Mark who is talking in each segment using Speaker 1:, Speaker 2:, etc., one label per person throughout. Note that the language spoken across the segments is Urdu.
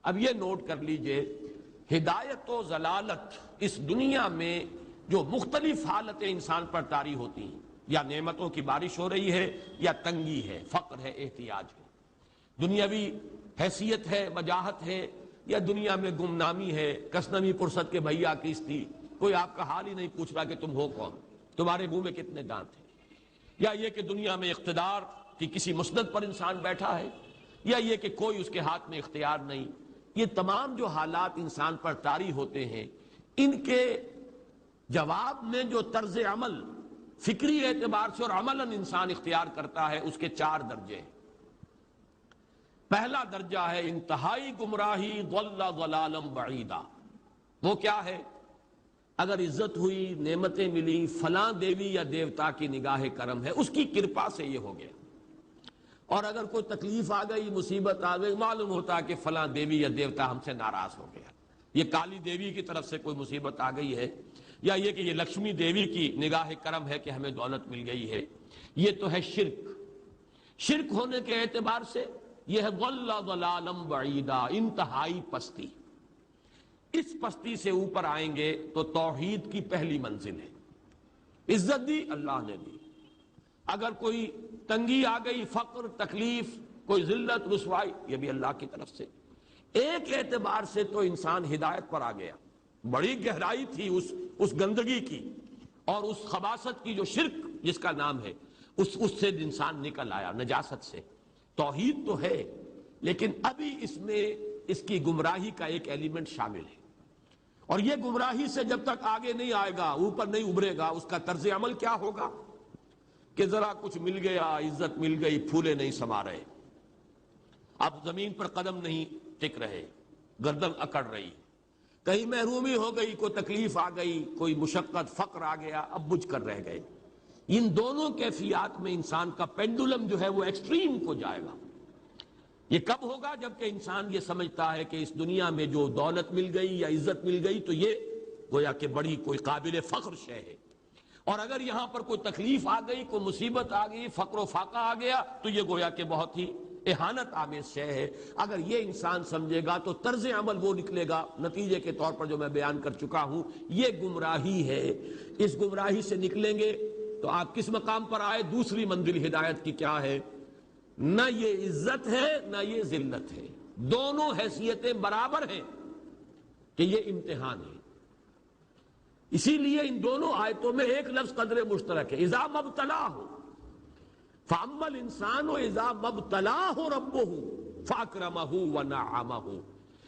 Speaker 1: اب یہ نوٹ کر لیجئے، ہدایت و ضلالت اس دنیا میں جو مختلف حالتیں انسان پر طاری ہوتی ہیں، یا نعمتوں کی بارش ہو رہی ہے، یا تنگی ہے، فقر ہے، احتیاج ہے، دنیاوی حیثیت ہے، وجاہت ہے، یا دنیا میں گمنامی ہے، کسنمی پرست کے بھیا کس تھی، کوئی آپ کا حال ہی نہیں پوچھ رہا کہ تم ہو کون، تمہارے منہ میں کتنے دانت ہیں، یا یہ کہ دنیا میں اقتدار کی کسی مسند پر انسان بیٹھا ہے، یا یہ کہ کوئی اس کے ہاتھ میں اختیار نہیں، یہ تمام جو حالات انسان پر طاری ہوتے ہیں، ان کے جواب میں جو طرز عمل فکری اعتبار سے اور عملاً انسان اختیار کرتا ہے، اس کے 4 درجے ہیں۔ پہلا درجہ ہے انتہائی گمراہی، ضل ضلالا بعیدا۔ وہ کیا ہے؟ اگر عزت ہوئی، نعمتیں ملی، فلاں دیوی یا دیوتا کی نگاہ کرم ہے، اس کی کرپا سے یہ ہو گیا، اور اگر کوئی تکلیف آ گئی، مصیبت آ گئی، معلوم ہوتا ہے کہ فلاں دیوی یا دیوتا ہم سے ناراض ہو گیا، یہ کالی دیوی کی طرف سے کوئی مصیبت آ گئی ہے، یا یہ کہ یہ لکشمی دیوی کی نگاہ کرم ہے کہ ہمیں دولت مل گئی ہے۔ یہ تو ہے شرک۔ شرک ہونے کے اعتبار سے یہ ہے ضل ضلالا بعیدا، انتہائی پستی۔ اس پستی سے اوپر آئیں گے تو توحید کی پہلی منزل ہے۔ عزت دی اللہ نے دی، اگر کوئی تنگی آ گئی، فقر، تکلیف، کوئی ذلت، رسوائی، یہ بھی اللہ کی طرف سے۔ ایک اعتبار سے تو انسان ہدایت پر آ گیا، بڑی گہرائی تھی اس گندگی کی اور اس خباثت کی جو شرک جس کا نام ہے، اس سے انسان نکل آیا، نجاست سے۔ توحید تو ہے، لیکن ابھی اس میں اس کی گمراہی کا ایک ایلیمنٹ شامل ہے، اور یہ گمراہی سے جب تک آگے نہیں آئے گا، اوپر نہیں ابھرے گا، اس کا طرز عمل کیا ہوگا کہ ذرا کچھ مل گیا، عزت مل گئی، پھولے نہیں سما رہے، اب زمین پر قدم نہیں ٹک رہے، گردن اکڑ رہی، کہیں محرومی ہو گئی، کوئی تکلیف آ گئی، کوئی مشقت، فقر آ گیا، اب بجھ کر رہ گئے۔ ان دونوں کیفیات میں انسان کا پینڈولم جو ہے وہ ایکسٹریم کو جائے گا۔ یہ کب ہوگا؟ جبکہ انسان یہ سمجھتا ہے کہ اس دنیا میں جو دولت مل گئی یا عزت مل گئی تو یہ گویا کہ بڑی کوئی قابل فخر شے ہے، اور اگر یہاں پر کوئی تکلیف آ گئی، کوئی مصیبت آ گئی، فقر و فاقہ آ گیا تو یہ گویا کہ بہت ہی اہانت آمیز شے ہے۔ اگر یہ انسان سمجھے گا تو طرز عمل وہ نکلے گا نتیجے کے طور پر جو میں بیان کر چکا ہوں، یہ گمراہی ہے۔ اس گمراہی سے نکلیں گے تو آپ کس مقام پر آئے؟ دوسری منزل ہدایت کی کیا ہے؟ نہ یہ عزت ہے نہ یہ ذلت ہے، دونوں حیثیتیں برابر ہیں کہ یہ امتحان ہے۔ اسی لیے ان دونوں آیتوں میں ایک لفظ قدر مشترک ہے، اذا مبتلاہ فاما الانسان اذا مبتلاہ ربہ فاکرمہ ونعمہ۔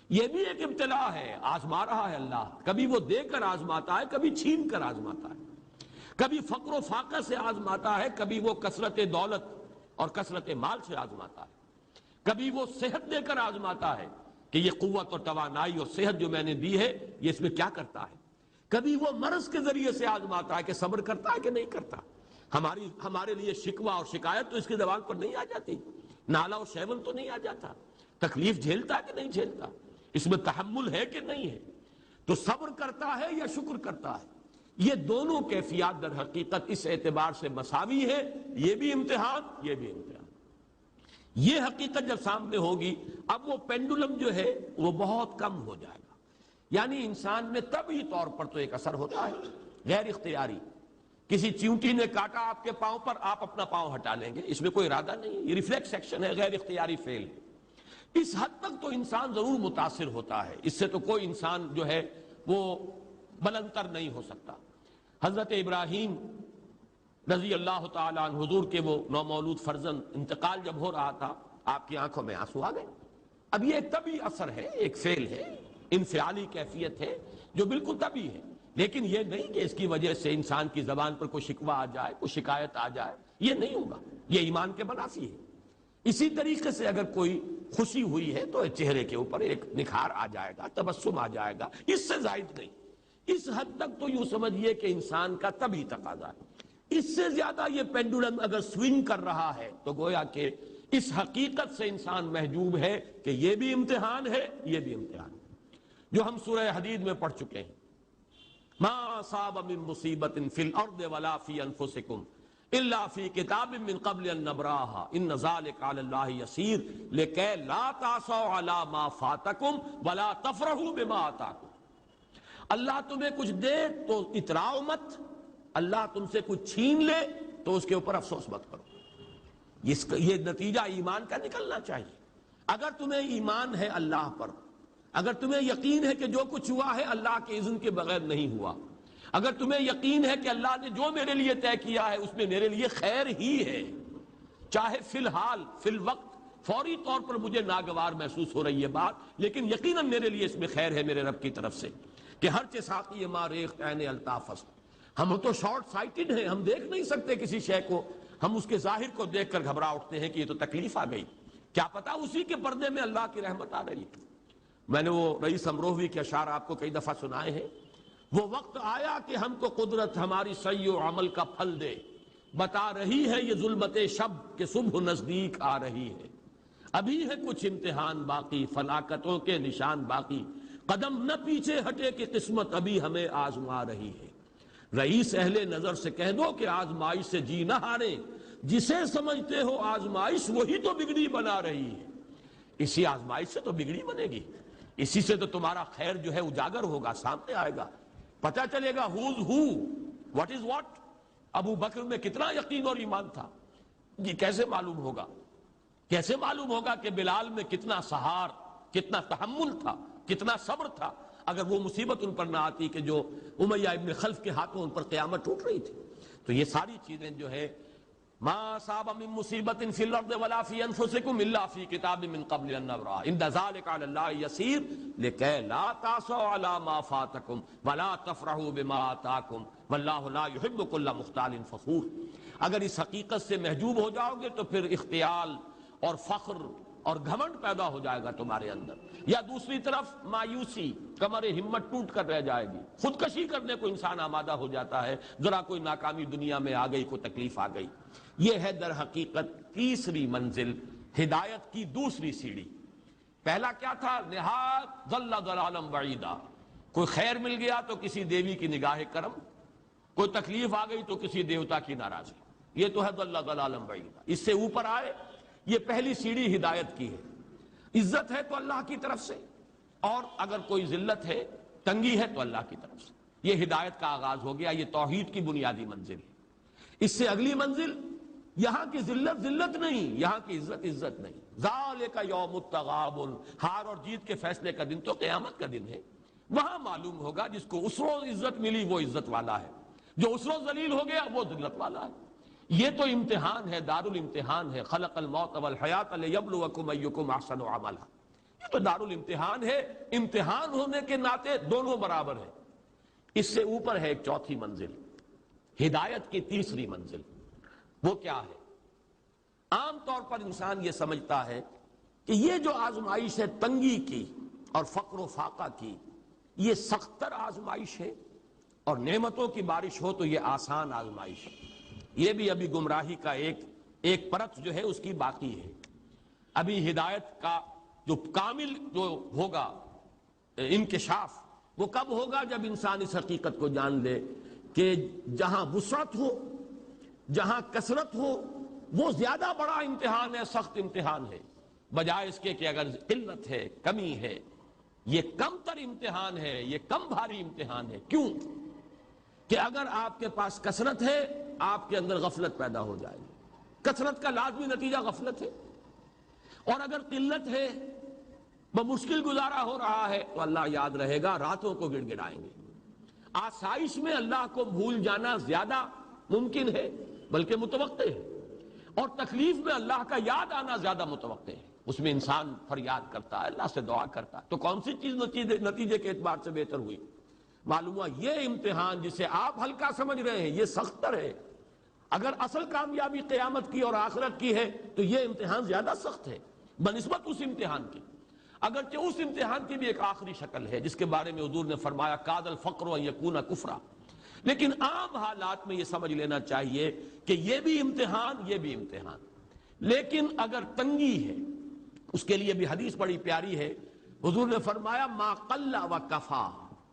Speaker 1: یہ بھی ایک ابتلا ہے، آزما رہا ہے اللہ، کبھی وہ دے کر آزماتا ہے، کبھی چھین کر آزماتا ہے، کبھی فقر و فاقہ سے آزماتا ہے، کبھی وہ کثرت دولت اور کثرت مال سے آزماتا ہے، کبھی وہ صحت دے کر آزماتا ہے کہ یہ قوت اور توانائی اور صحت جو میں نے دی ہے یہ اس میں کیا کرتا ہے، کبھی وہ مرض کے ذریعے سے آزماتا ہے کہ صبر کرتا ہے کہ نہیں کرتا۔ ہمارے لیے شکوہ اور شکایت تو اس کی زبان پر نہیں آ جاتی، نالا اور شیون تو نہیں آ جاتا، تکلیف جھیلتا ہے کہ نہیں جھیلتا، اس میں تحمل ہے کہ نہیں ہے، تو صبر کرتا ہے یا شکر کرتا ہے۔ یہ دونوں کیفیات در حقیقت اس اعتبار سے مساوی ہے، یہ بھی امتحان، یہ بھی امتحان۔ یہ حقیقت جب سامنے ہوگی، اب وہ پینڈولم جو ہے وہ بہت کم ہو جائے گا، یعنی انسان میں طبعی طور پر تو ایک اثر ہوتا ہے غیر اختیاری، کسی چیونٹی نے کاٹا آپ کے پاؤں پر، آپ اپنا پاؤں ہٹا لیں گے، اس میں کوئی ارادہ نہیں ہے، یہ ریفلیکس ایکشن ہے، غیر اختیاری فعل ہے۔ اس حد تک تو انسان ضرور متاثر ہوتا ہے، اس سے تو کوئی انسان جو ہے وہ بلندتر نہیں ہو سکتا۔ حضرت ابراہیم رضی اللہ تعالیٰ عنہ، حضور کے وہ نومولود فرزند، انتقال جب ہو رہا تھا آپ کی آنکھوں میں آنسو آ گئے۔ اب یہ ایک طبعی اثر ہے، ایک فعل ہے، انفعالی کیفیت ہے جو بالکل طبعی ہے، لیکن یہ نہیں کہ اس کی وجہ سے انسان کی زبان پر کوئی شکوہ آ جائے، کوئی شکایت آ جائے، یہ نہیں ہوگا، یہ ایمان کے منافی ہے۔ اسی طریقے سے اگر کوئی خوشی ہوئی ہے تو چہرے کے اوپر ایک نکھار آ جائے گا، تبسم آ جائے گا، اس سے زائد نہیں۔ اس حد تک تو یوں سمجھیے کہ انسان کا طبعی تقاضا ہے۔ اس سے زیادہ یہ پینڈولم اگر سوئنگ کر رہا ہے تو گویا کہ اس حقیقت سے انسان محجوب ہے کہ یہ بھی امتحان ہے، یہ بھی امتحان ہے، جو ہم سورہ حدید میں پڑھ چکے ہیں۔ ما اصاب من مصیبت فی الارض ولا فی انفسکم الا فی کتاب من قبل ان نبراها ان ذلک علی اللہ یسیر لکی لا تعصوا علی ما فاتکم ولا تفرحوا بما آتاکم۔ اللہ تمہیں کچھ دے تو اتراؤ مت، اللہ تم سے کچھ چھین لے تو اس کے اوپر افسوس مت کرو۔ یہ نتیجہ ایمان کا نکلنا چاہیے۔ اگر تمہیں ایمان ہے اللہ پر، اگر تمہیں یقین ہے کہ جو کچھ ہوا ہے اللہ کے اذن کے بغیر نہیں ہوا، اگر تمہیں یقین ہے کہ اللہ نے جو میرے لیے طے کیا ہے اس میں میرے لیے خیر ہی ہے، چاہے فی الحال فی الوقت فوری طور پر مجھے ناگوار محسوس ہو رہی ہے بات، لیکن یقیناً میرے لیے اس میں خیر ہے میرے رب کی طرف سے، کہ ہر چہ ساقی ما ریخت عین الطاف است۔ ہم تو شارٹ سائٹڈ ہیں، ہم دیکھ نہیں سکتے کسی شے کو، ہم اس کے ظاہر کو دیکھ کر گھبرا اٹھتے ہیں کہ یہ تو تکلیف آ گئی، کیا پتا اسی کے پردے میں اللہ کی رحمت آ رہی ہے۔ میں نے وہ رئیس امروہوی کے اشعار آپ کو کئی دفعہ سنائے ہیں۔ وہ وقت آیا کہ ہم کو قدرت ہماری سعی و عمل کا پھل دے، بتا رہی ہے یہ ظلمت شب کہ صبح نزدیک آ رہی ہے، ابھی ہے کچھ امتحان باقی فلاکتوں کے نشان باقی، قدم نہ پیچھے ہٹے کہ قسمت ابھی ہمیں آزما رہی ہے۔ رئیس اہل نظر سے کہہ دو کہ آزمائش سے جی نہ ہارے، جسے سمجھتے ہو آزمائش وہی تو بگڑی بنا رہی ہے۔ اسی آزمائش سے تو بگڑی بنے گی، اسی سے تو تمہارا خیر جو ہے اجاگر ہوگا، سامنے آئے گا، پتہ چلے گا who's who, what is what. Abu Bakr میں کتنا یقین اور ایمان تھا، یہ کیسے معلوم ہوگا؟ کیسے معلوم ہوگا کہ بلال میں کتنا سہار، کتنا تحمل تھا، کتنا صبر تھا، اگر وہ مصیبت ان پر نہ آتی کہ جو امیہ ابن خلف کے ہاتھوں ان پر قیامت ٹوٹ رہی تھی۔ تو یہ ساری چیزیں جو ہے ما اصاب من مصیبت فی الارض ولا فی انفسکم الا فی کتاب من قبل ان نبرأ ان ذلک علی اللہ یسیر لکی لا تعصوا علی ما فاتکم ولا تفرحوا بما آتاکم واللہ لا یحب کل مختال فخور۔ اگر اس حقیقت سے محجوب ہو جاؤ گے تو پھر اختیال اور فخر اور گھمنڈ پیدا ہو جائے گا تمہارے اندر، یا دوسری طرف مایوسی، کمر ہمت ٹوٹ کر رہ جائے گی، خودکشی کرنے کو انسان آمادہ ہو جاتا ہے، ذرا کوئی ناکامی دنیا میں آ گئی، کوئی تکلیف آ گئی۔ یہ ہے در حقیقت تیسری منزل، ہدایت کی دوسری سیڑھی۔ پہلا کیا تھا؟ نہایت ضل ضلالا بعیدا، کوئی خیر مل گیا تو کسی دیوی کی نگاہ کرم، کوئی تکلیف آ گئی تو کسی دیوتا کی ناراضگی، یہ تو ہے ضل ضلالا بعیدا۔ اس سے اوپر آئے، یہ پہلی سیڑھی ہدایت کی ہے۔ عزت ہے تو اللہ کی طرف سے، اور اگر کوئی ذلت ہے، تنگی ہے تو اللہ کی طرف سے، یہ ہدایت کا آغاز ہو گیا۔ یہ توحید کی بنیادی منزل ہے۔ اس سے اگلی منزل، یہاں کی ذلت ذلت نہیں، یہاں کی عزت عزت نہیں۔ ذالک یوم التغابن، ہار اور جیت کے فیصلے کا دن تو قیامت کا دن ہے۔ وہاں معلوم ہوگا جس کو اس روز عزت ملی وہ عزت والا ہے، جو اس روز ذلیل ہو گیا وہ ذلت والا ہے۔ یہ تو امتحان ہے، دار الامتحان ہے۔ خلق الموت والحیات لیبلوکم ایکم احسن عملا، یہ تو دار الامتحان ہے۔ امتحان ہونے کے ناطے دونوں برابر ہیں۔ اس سے اوپر ہے ایک چوتھی منزل، ہدایت کی تیسری منزل۔ وہ کیا ہے؟ عام طور پر انسان یہ سمجھتا ہے کہ یہ جو آزمائش ہے تنگی کی اور فقر و فاقہ کی، یہ سخت تر آزمائش ہے، اور نعمتوں کی بارش ہو تو یہ آسان آزمائش ہے۔ یہ بھی ابھی گمراہی کا ایک پرت جو ہے اس کی باقی ہے۔ ابھی ہدایت کا جو کامل جو ہوگا انکشاف، وہ کب ہوگا؟ جب انسان اس حقیقت کو جان لے کہ جہاں وسعت ہو، جہاں کثرت ہو، وہ زیادہ بڑا امتحان ہے، سخت امتحان ہے، بجائے اس کے کہ اگر قلت ہے، کمی ہے، یہ کم تر امتحان ہے، یہ کم بھاری امتحان ہے۔ کیوں؟ کہ اگر آپ کے پاس کثرت ہے، آپ کے اندر غفلت پیدا ہو جائے گی، کثرت کا لازمی نتیجہ غفلت ہے، اور اگر قلت ہے، بمشکل گزارا ہو رہا ہے، تو اللہ یاد رہے گا، راتوں کو گڑ گڑائیں گے۔ آسائش میں اللہ کو بھول جانا زیادہ ممکن ہے بلکہ متوقع ہے، اور تکلیف میں اللہ کا یاد آنا زیادہ متوقع ہے۔ اس میں انسان فریاد کرتا ہے، اللہ سے دعا کرتا ہے، تو کون سی چیز نتیجے کے اعتبار سے بہتر ہوئی؟ معلوم ہوا یہ امتحان جسے آپ ہلکا سمجھ رہے ہیں یہ سخت تر ہے۔ اگر اصل کامیابی قیامت کی اور آخرت کی ہے تو یہ امتحان زیادہ سخت ہے بنسبت اس امتحان کی، اگرچہ اس امتحان کی بھی ایک آخری شکل ہے جس کے بارے میں حضور نے فرمایا کاد الفقر ان یکون کفرا، لیکن عام حالات میں یہ سمجھ لینا چاہیے کہ یہ بھی امتحان، یہ بھی امتحان۔ لیکن اگر تنگی ہے، اس کے لیے بھی حدیث بڑی پیاری ہے، حضور نے فرمایا ما قل و کفا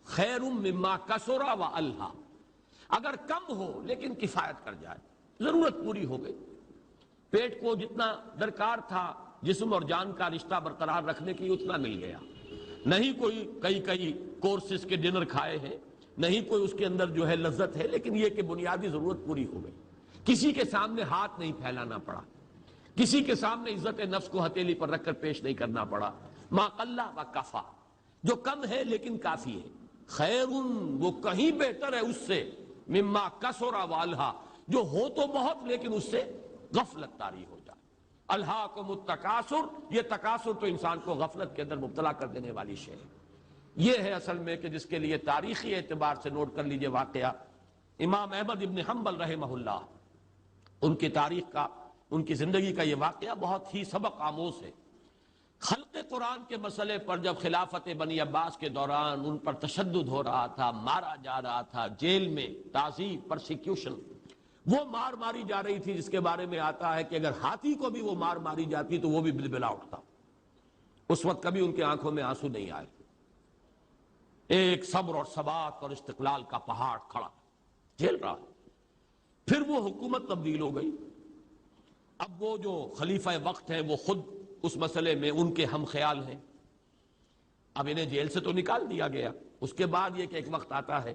Speaker 1: خیر مما کثر و الہا، اگر کم ہو لیکن کفایت کر جائے، ضرورت پوری ہو گئی، پیٹ کو جتنا درکار تھا جسم اور جان کا رشتہ برقرار رکھنے کے لیے اتنا مل گیا، نہیں کوئی کئی کورسز کے ڈنر کھائے ہیں، نہیں کوئی اس کے اندر جو ہے لذت ہے، لیکن یہ کہ بنیادی ضرورت پوری ہو گئی، کسی کے سامنے ہاتھ نہیں پھیلانا پڑا، کسی کے سامنے عزت نفس کو ہتھیلی پر رکھ کر پیش نہیں کرنا پڑا، ما قل و کفا، جو کم ہے لیکن کافی ہے، خیر وہ کہیں بہتر ہے اس سے، مما کثر والہا، جو ہو تو بہت لیکن اس سے غفلت طاری ہو جائے۔ الہاکم التکاثر، یہ تکاثر تو انسان کو غفلت کے اندر مبتلا کر دینے والی شے ہے۔ یہ ہے اصل میں کہ جس کے لیے تاریخی اعتبار سے نوٹ کر لیجئے واقعہ امام احمد ابن حنبل رحمہ اللہ، ان کی تاریخ کا، ان کی زندگی کا یہ واقعہ بہت ہی سبق آموز ہے۔ خلق قرآن کے مسئلے پر جب خلافت بنی عباس کے دوران ان پر تشدد ہو رہا تھا، مارا جا رہا تھا، جیل میں تعذیب، پرسیکیوشن، وہ مار ماری جا رہی تھی جس کے بارے میں آتا ہے کہ اگر ہاتھی کو بھی وہ مار ماری جاتی تو وہ بھی بلبلا اٹھتا۔ اس وقت کبھی ان کی آنکھوں میں آنسو نہیں آئے، ایک صبر اور ثبات اور استقلال کا پہاڑ کھڑا جھیل رہا۔ پھر وہ حکومت تبدیل ہو گئی، اب وہ جو خلیفہ وقت ہیں وہ خود اس مسئلے میں ان کے ہم خیال ہیں، اب انہیں جیل سے تو نکال دیا گیا۔ اس کے بعد یہ کہ ایک وقت آتا ہے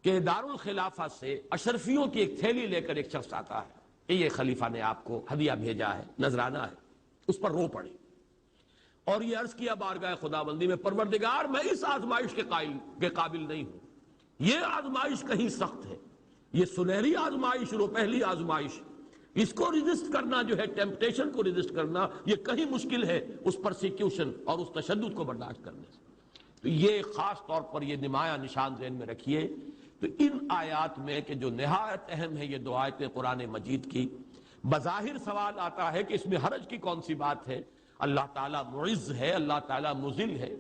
Speaker 1: کہ دارالخلافہ سے اشرفیوں کی ایک تھیلی لے کر ایک شخص آتا ہے کہ یہ خلیفہ نے آپ کو ہدیہ بھیجا ہے، نذرانہ ہے، اس پر رو پڑے اور یہ عرض کیا بارگاہ خداوندی میں، پروردگار میں اس آزمائش کے قابل نہیں ہوں، یہ آزمائش کہیں سخت ہے، یہ سنہری آزمائش، پہلی آزمائش، اس کو ریزسٹ کرنا جو ہے، ٹیمپٹیشن کو ریزسٹ کرنا، یہ کہیں مشکل ہے اس پرسیکیوشن اور اس تشدد کو برداشت کرنے سے۔ تو یہ خاص طور پر یہ نمایاں نشان ذہن میں رکھیے۔ تو ان آیات میں کہ جو نہایت اہم ہے یہ دو آیتیں قرآن مجید کی، بظاہر سوال آتا ہے کہ اس میں حرج کی کون سی بات ہے؟ اللہ تعالیٰ معز ہے، اللہ تعالیٰ مذل ہے،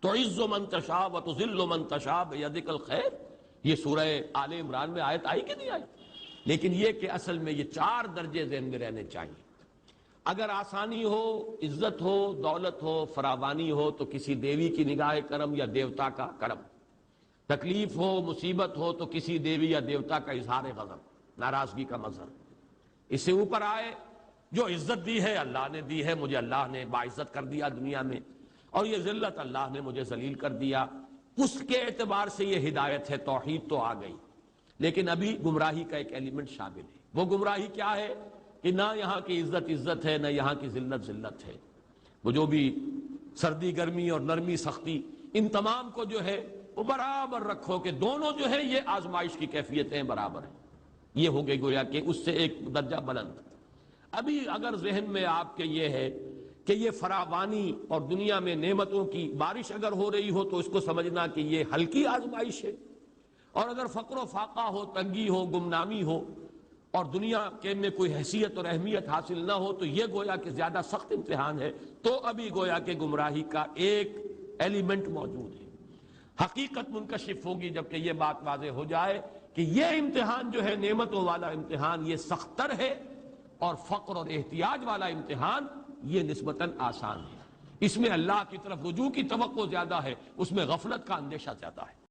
Speaker 1: تعز من تشاء و تذل من تشاء بیدک الخیر، یہ سورہ آل عمران میں آیت آئی کہ نہیں آئی؟ لیکن یہ کہ اصل میں یہ چار درجے ذہن میں رہنے چاہیے۔ اگر آسانی ہو، عزت ہو، دولت ہو، فراوانی ہو تو کسی دیوی کی نگاہ کرم یا دیوتا کا کرم، تکلیف ہو، مصیبت ہو تو کسی دیوی یا دیوتا کا اظہار غضب، ناراضگی کا مظہر۔ اس سے اوپر آئے جو عزت دی ہے اللہ نے دی ہے، مجھے اللہ نے باعزت کر دیا دنیا میں، اور یہ ذلت اللہ نے مجھے ذلیل کر دیا، اس کے اعتبار سے یہ ہدایت ہے، توحید تو آ گئی، لیکن ابھی گمراہی کا ایک ایلیمنٹ شامل ہے۔ وہ گمراہی کیا ہے کہ نہ یہاں کی عزت عزت ہے، نہ یہاں کی ذلت ذلت ہے۔ وہ جو بھی سردی گرمی اور نرمی سختی، ان تمام کو جو ہے وہ برابر رکھو کہ دونوں جو ہے یہ آزمائش کی کیفیتیں برابر ہیں۔ یہ ہو گئی گویا کہ اس سے ایک درجہ بلند۔ ابھی اگر ذہن میں آپ کے یہ ہے کہ یہ فراوانی اور دنیا میں نعمتوں کی بارش اگر ہو رہی ہو تو اس کو سمجھنا کہ یہ ہلکی آزمائش ہے، اور اگر فقر و فاقہ ہو، تنگی ہو، گمنامی ہو اور دنیا کے میں کوئی حیثیت اور اہمیت حاصل نہ ہو تو یہ گویا کہ زیادہ سخت امتحان ہے، تو ابھی گویا کہ گمراہی کا ایک ایلیمنٹ موجود ہے۔ حقیقت منکشف ہوگی جبکہ یہ بات واضح ہو جائے کہ یہ امتحان جو ہے نعمتوں والا امتحان یہ سخت تر ہے، اور فقر اور احتیاج والا امتحان یہ نسبتاً آسان ہے۔ اس میں اللہ کی طرف رجوع کی توقع زیادہ ہے، اس میں غفلت کا اندیشہ زیادہ ہے۔